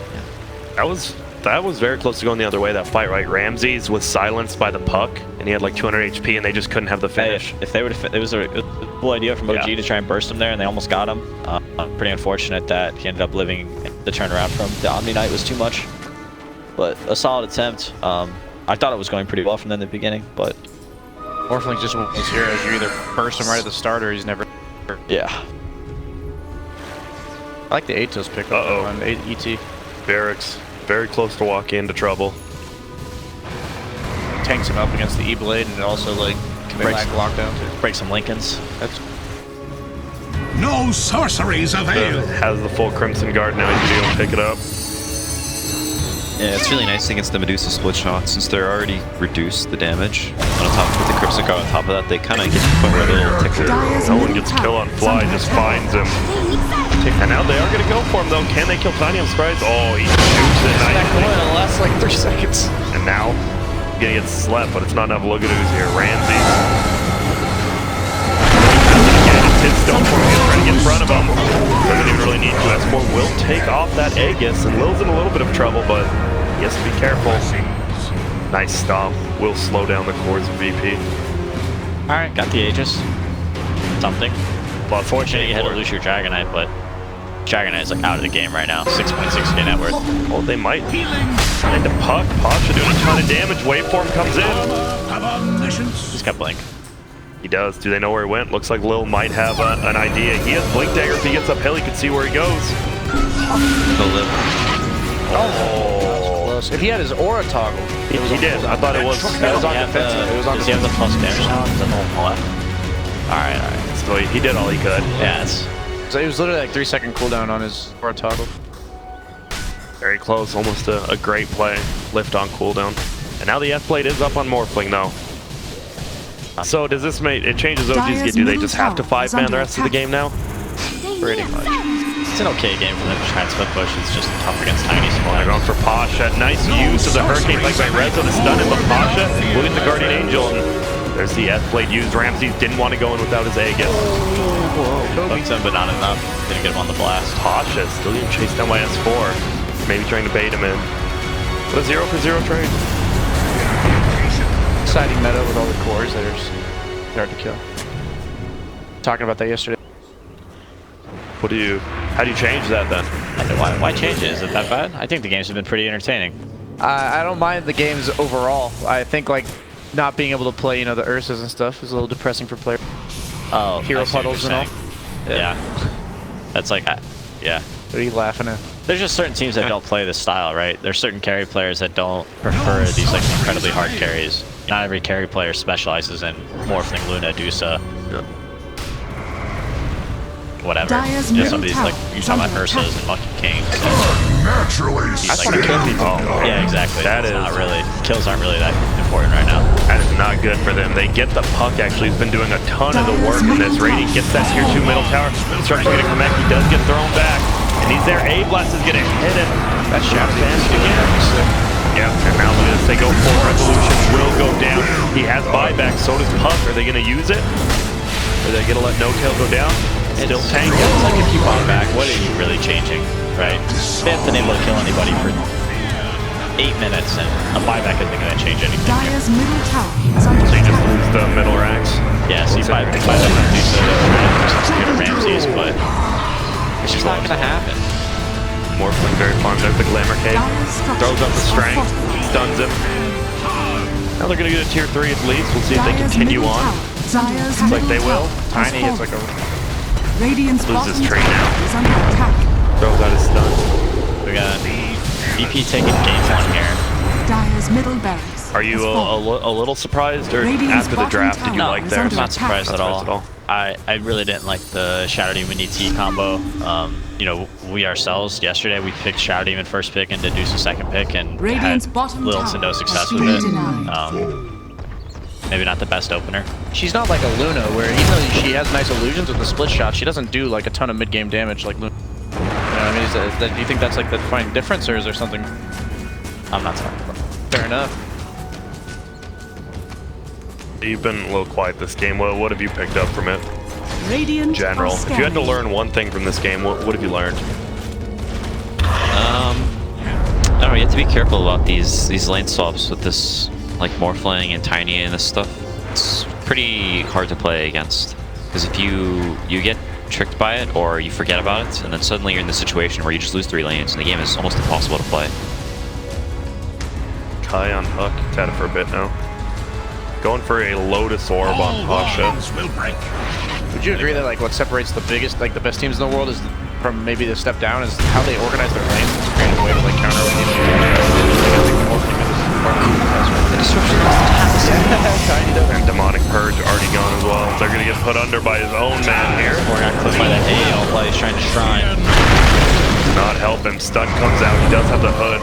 That was very close to going the other way, that fight, right? Ramses was silenced by the puck, and he had like 200 HP, and they just couldn't have the finish. If they would have, it was a cool idea from OG to try and burst him there, and they almost got him. Pretty unfortunate that he ended up living the turnaround from the Omni Knight was too much. but a solid attempt. I thought it was going pretty well from the beginning, but Morphling just was here as you either burst him right at the start or he's never. yeah. I like the Atos pick up on ET. Barracks very close to walking into trouble. Tanks him up against the E-Blade and also like can Breaks- lack lockdown too. Break some Lincolns. That's No sorceries avail. Has the full Crimson Guard now. He's gonna be able to pick it up. Yeah, it's really nice against the Medusa split shot since they're already reduced the damage. On top with the Crimson Guard on top of that, they kind of get to the point where they'll tick it. Dire's No one middle gets tower kill on is fly, under just attack. finds him. And now they are gonna go for him though. Can they kill Tiny? I'm surprised. Oh, he shoots it nicely. the last like 3 seconds. And now, he's gonna get slept, but it's not enough. Look at who's here. Ramsey. His Stoneform is trying to get in front of him. Doesn't even really need to. S4 will take off that Aegis, and Lil's in a little bit of trouble, but he has to be careful. Nice stop. Will slow down the cores of VP. Alright, got the Aegis. Something. But Fortunately, you had to lose your Dragonite, but Dragonite's like out of the game right now. 6.6k net worth. well, they might find a puck. Pasha doing a ton of damage. Waveform comes in. Have omniscience. He's got Blink. He does. Do they know where he went? Looks like Lil might have an idea. He has Blink Dagger. If he gets uphill, he can see where he goes. They'll live. Oh. Close. If he had his aura toggle, He did. I thought it was. that was on Does he have defensive. It was on does he have the plus damage now? Is that the whole left? Alright, alright. So he did all he could. Yeah, it's So it was literally like 3-second cooldown on his aura toggle. Very close. Almost a great play. Lift on cooldown. And now the F-Blade is up on Morphling, though. So does this make it changes OG's Dire's game? Do they middle just have to tower is 5-man the under rest of the attack. game now? pretty much. It's an okay game for them to try and split push. It's just tough against tiny They're small. going for Pasha. Nice use of the Hurricane Leg by Rezo to stun him, but Pasha will get the Guardian Angel. And there's the F-Blade used. Ramses didn't want to go in without his Aegis. Hooked him, but not enough. Didn't get him on the blast. Pasha still getting chased down by S4. Maybe trying to bait him in. But a 0-for-0 trade. Exciting meta with all the cores that are hard to kill. Talking about that yesterday. How do you change that then? Why change it? Is it that bad? I think the games have been pretty entertaining. I don't mind the games overall. I think like not being able to play, you know, the Ursas and stuff is a little depressing for players. Oh, Hero I see what puddles you're and all. saying. Yeah. That's like, yeah. What are you laughing at? There's just certain teams that don't play this style, right? There's certain carry players that don't prefer these like incredibly hard carries. Not every carry player specializes in Morphling, Luna, DOTA, whatever. Dire's You know, middle some of these tower like you're is talking about under Ursas attack. and Lucky Kings. Naturally He's like, Oh, yeah, exactly. That It's is- not really. Kills aren't really that important right now. That is not good for them. They get the puck, actually. He's been doing a ton of the work in this. Radiant gets that tier 2 middle tower. Starts to get a connect. He does get thrown back. And he's there. A-Blast is going to hit him. That shadow damage again. Yep, and now look at this. They go full Revolution. Will go down. He has buyback. So does Puck. Are they going to use it? Are they going to let No Tail go down? Still tanking. It's like if you buy back, what are you really changing, right? They haven't been able to kill anybody for 8 minutes, and a buyback isn't going to change anything. Dire's middle tower is under They just attack. lose the middle racks. Yeah, so you buy back from Medusa to substitute to Ramses, but It's just not gonna happen. Morphling very farmed out the Glamour Cave. Dire's Throws up the structures are strength. fortified. Stuns him. Now they're going to get a tier 3 at least. We'll see if they Dire's continue middle on. tower is under Looks attack. like they will. Tiny is like a Radiant's Loses bottom tree tower now. is under attack. Throws out his stun. we got VP taking game 1 here. Dire's middle barracks. Are you has fallen. a little surprised, or Radiant's after the bottom draft did you tower like is theirs? under Not surprised at all. Not surprised I really didn't like the Shadow Demon ET combo. You know, we ourselves yesterday we picked Shadow Demon first pick and Deduce second pick, and Radiant's had bottom little tower to no has success been with it. denied. Maybe not the best opener. she's not like a Luna where even though she has nice illusions with the split shot, she doesn't do like a ton of mid-game damage like Luna. You know what I mean? Is that, do you think that's like the defining difference, or is there something? I'm not talking about. Fair enough. You've been a little quiet this game. What have you picked up from it Radiant in general? are If you had to scanning. learn one thing from this game, what have you learned? I don't know, you have to be careful about these lane swaps with this, like Morphling and Tiny and this stuff. It's pretty hard to play against. Because if you get tricked by it, or you forget about it, and then suddenly you're in the situation where you just lose 3 lanes, and the game is almost impossible to play. high on Puck. He's had it for a bit now. Going for a Lotus Orb on All Pasha. bonds will break. Would you agree that like what separates the biggest, like the best teams in the world is from maybe the step down is how they organize their lanes? It's a creative way to like counter with The disruption is And Demonic Purge already gone as well. They're going to get put under by his own man here. Or got clipped by that AO play. He's trying to shrine. Not help him. Stun comes out. He does have the hood.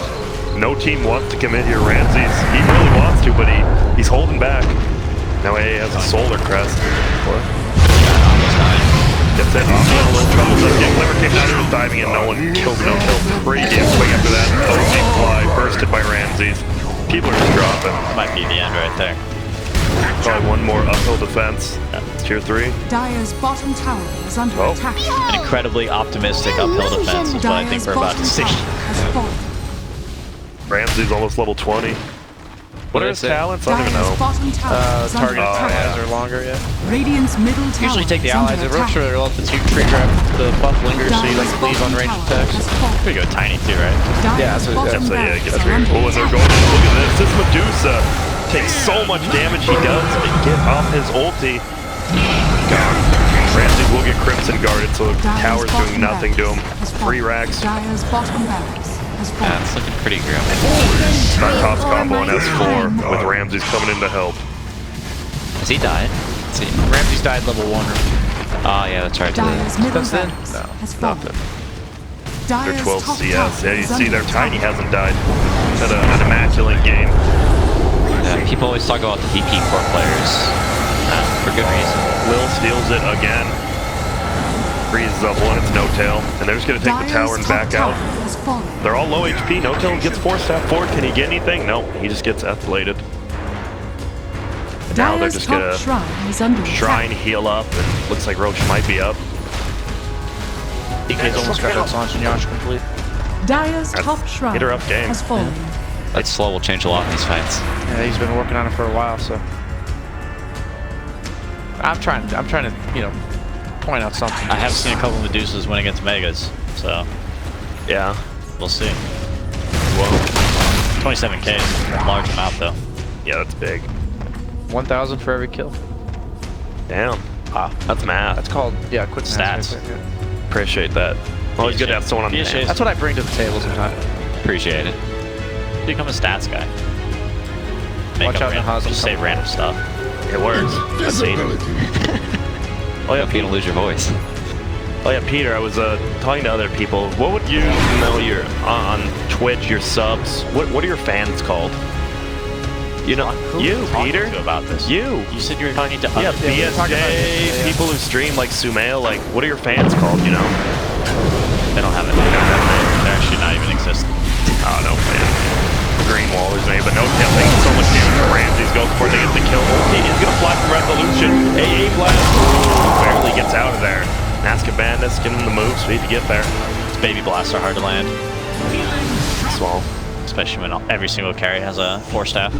No team wants to commit here. Ramses, he really wants to, but he's holding back. Now AA has a solar crest. Gets it. Omni in a little trouble. Does get Glimmer came down. He was diving and no one killed no kill. Pretty damn quick after that. OG fly bursted by Ramses. People are just dropping. Might be the end right there. Probably one more uphill defense. Tier 3. Dire's bottom tower is under Oh. attack. An incredibly optimistic uphill defense is what I think Dire's we're about bottom to see. tower has fallen. Ramses almost level 20. What are his talents? I don't even Dire's know. bottom tower is under target attack. ads are longer, yeah. Radiant's middle tower Usually take the is under allies. It works attack. really well if the tree grab the buff lingers, so you like Dire's leave on bottom ranged tower attacks. has fallen. Pretty good tiny too, right? Dire's Yeah, that's what- bottom So yeah, it barracks gets are weird. under Oh, and they're attack. going. Look at this. This Medusa takes so much damage. He does get off his ulti. Gone. Ramses will get Crimson guarded, so the Dire's tower's doing bottom nothing to him. barracks has 3 fallen. racks. Dire's bottom barracks has Yeah, fallen. it's looking pretty grim. That tops combo on S4 with Ramses coming in to help. Has he died? Let's see. Ramses died level 1. Oh, yeah, that's right. Dire's middle That's it? barracks No, has fallen. Nothing. Dire's They're 12 top CS. tower Yeah, you is see under their attack. Tiny hasn't died. He's had an immaculate game. Yeah, people always talk about the VP core players. For good reason. Will steals it again. Freezes up one, it's No Tail. And they're just going to take the Dire's tower and top back out. tower has fallen. They're all low HP. No Tail gets 4-step forward. Can he get anything? No, he just gets escalated. And now they're Dire's just top going to shrine is under shrine, attack. heal up, and looks like Roche might be up. DK's almost got that Sanch and Yash complete. Dire's top shrine Get her up game. has fallen. That slow will change a lot in these fights. Yeah, he's been working on it for a while, so. I'm trying to, you know, point out something. I have seen a couple of Medusas win against Megas, so Yeah. we'll see. Whoa. 27k is a large amount though. Yeah, that's big. 1,000 for every kill. Damn. Wow. That's math. That's called, yeah, quick Stats. math right there, yeah. Appreciate that. Always good to have someone on the PSA name. That's what I bring to the table sometimes. Appreciate it. Become a stats guy. Make Watch up out, random, Nahaz, just I'm say coming. random stuff. It works. I've seen it. Oh yeah, Hope you don't lose your voice. Oh yeah, Peter, I was talking to other people. What would you know your on Twitch, your subs? What are your fans called? You know, you, Peter, about this. you. You said you were talking to Yeah, other people. BSJ, people who stream like Sumail, like what are your fans called? You know? They don't have a name. They're actually not even existing. Oh no, man. Green wall is made, but No Tail taking so much damage from Ramses. Goes for it, they get the kill. He is gonna fly from Resolution. AA blast. Ooh, barely gets out of there. Nazca Bandits giving him the move speed to get there. These baby blasts are hard to land, Small. especially when every single carry has a 4-staff.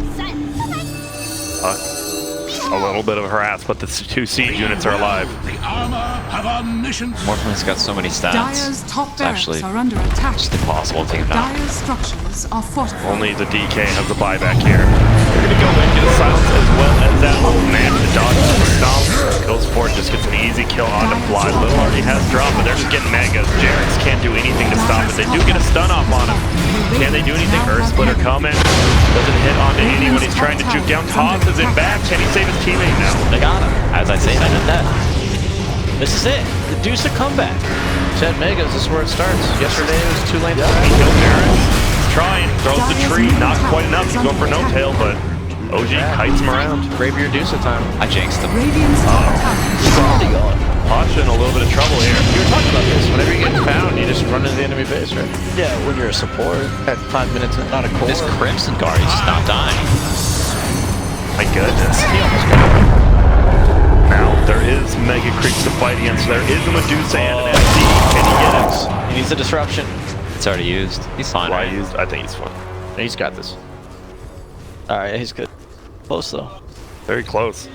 A little bit of harass, but the 2 siege units are alive. The armor have omniscience. Morphlin's got so many stats. Dire's top It's barracks actually are under attack. just impossible to take him down. Dire's structures are fortified. Only the DK has the buyback here. They're gonna go in, get a silence as well as that. Oh man, the dodge the stomp. Goes for it, just gets an easy kill on the fly. Little already has drop, but they're just getting megas. Jarex can't do anything to stop it. They do get a stun off on him. Can they do anything? Earth Splitter coming. Doesn't hit onto anyone. He's trying to juke down. Toss is in back. Can he save his teammate now? They got him. As I say, I did that. This is it. The Deuce a comeback. Said Megas, this is where it starts. Yesterday it was 2 lanes He back. killed Jarex. He's trying. Throws the tree. Not quite enough. He's going for No Tail, but OG kites him around. Grab your Dusa time. I jinxed him. Radiant's top tower is fallen. Pasha in a little bit of trouble here. You were talking about this. Whenever you get found, you just run into the enemy base, right? Yeah, when you're a support. At 5 minutes, not a core. This Crimson Guard is just not dying. My goodness. He almost got it. Now, there is Mega Creeps to fight against. There is a Medusa and an SD. Can he get it? He needs a disruption. It's already used. He's fine, Why right? used? I think he's fine. He's got this. Alright, he's good. Close though. Very close.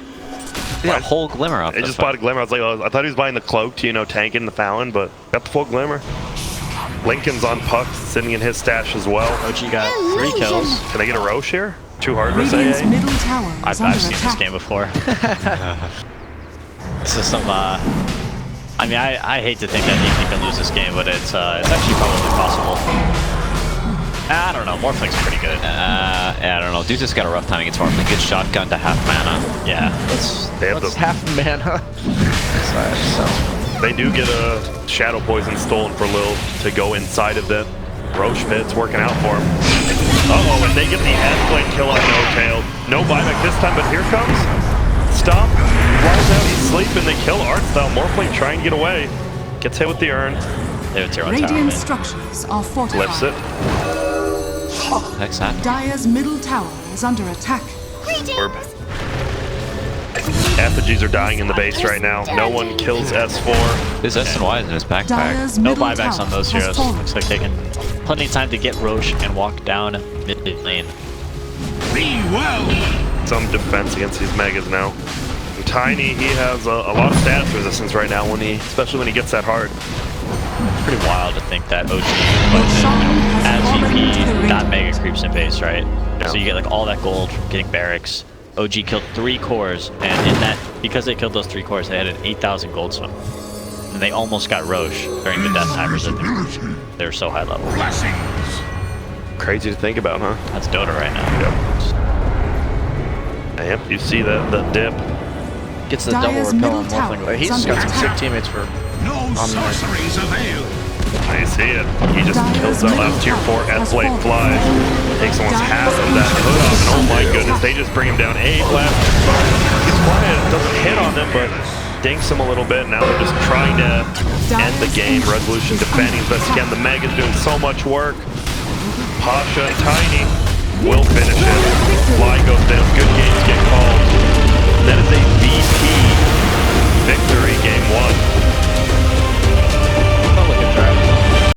He got a whole glimmer up. I just bought a Glimmer. I was like, oh, I thought he was buying the cloak to, you know, tank in the Fallon, but got the full Glimmer. Lincoln's on Puck, sitting in his stash as well. OG got 3 kills. Can they get a Roche here? Too hard to Radiant's say. middle tower is I've under seen this attack. game before. This is some, I mean, I hate to think that he can lose this game, but it's actually probably possible. I don't know, Morphling's pretty good. I don't know. Dude just got a rough time against Morphling. Good shotgun to half mana. Yeah. They have What's the, half mana? they do get a Shadow Poison stolen for Lil to go inside of the Roche pit's working out for him. Uh-oh, and they get the Headblade kill on No Tail. No buyback this time, but here comes Stomp. Flies out, he's sleeping. They kill Artstyle. Morphling trying to get away. Gets hit with the urn. They have a tier 1 tower. Radiant man. structures are fortified. Lifts it. Hex that. Dire's middle tower is under attack. Orb. Effigies are dying in the base right now. No one kills S4. This SNY is in his backpack. Dire's No middle buybacks tower on those has heroes. fallen. Looks like they can plenty of time to get Roche and walk down mid lane. Be well. Some defense against these megas now. And Tiny, he has a lot of status resistance right now, especially when he gets that hard. Pretty wild to think that OG Roshan has as fallen to the VP got Radiant. mega creeps in base, right? Yeah. So you get like all that gold from getting barracks. OG killed 3 cores, and in that, because they killed those 3 cores, they had an 8,000 gold swim. And they almost got Roche during the death timers. They were so high level. Blessings. Crazy to think about, huh? That's Dota right now. Yep, you see the dip. Gets the double Dire's repel on middle tower Morphling. He's is got under some sick attack. teammates for. No sorceries avail. I see it. He just Dire's kills that last tier 4 middle S-Blade tower has flies. Takes almost half of that hood off, and oh my goodness, they just bring him down 8 left. Gets quiet, doesn't hit on them, but dinks him a little bit. Now they're just trying to end the game. Resolution defending as best he can. The Mega's doing so much work. Pasha and Tiny will finish it. Fly goes down. Good games get called. That is a VP victory, game 1.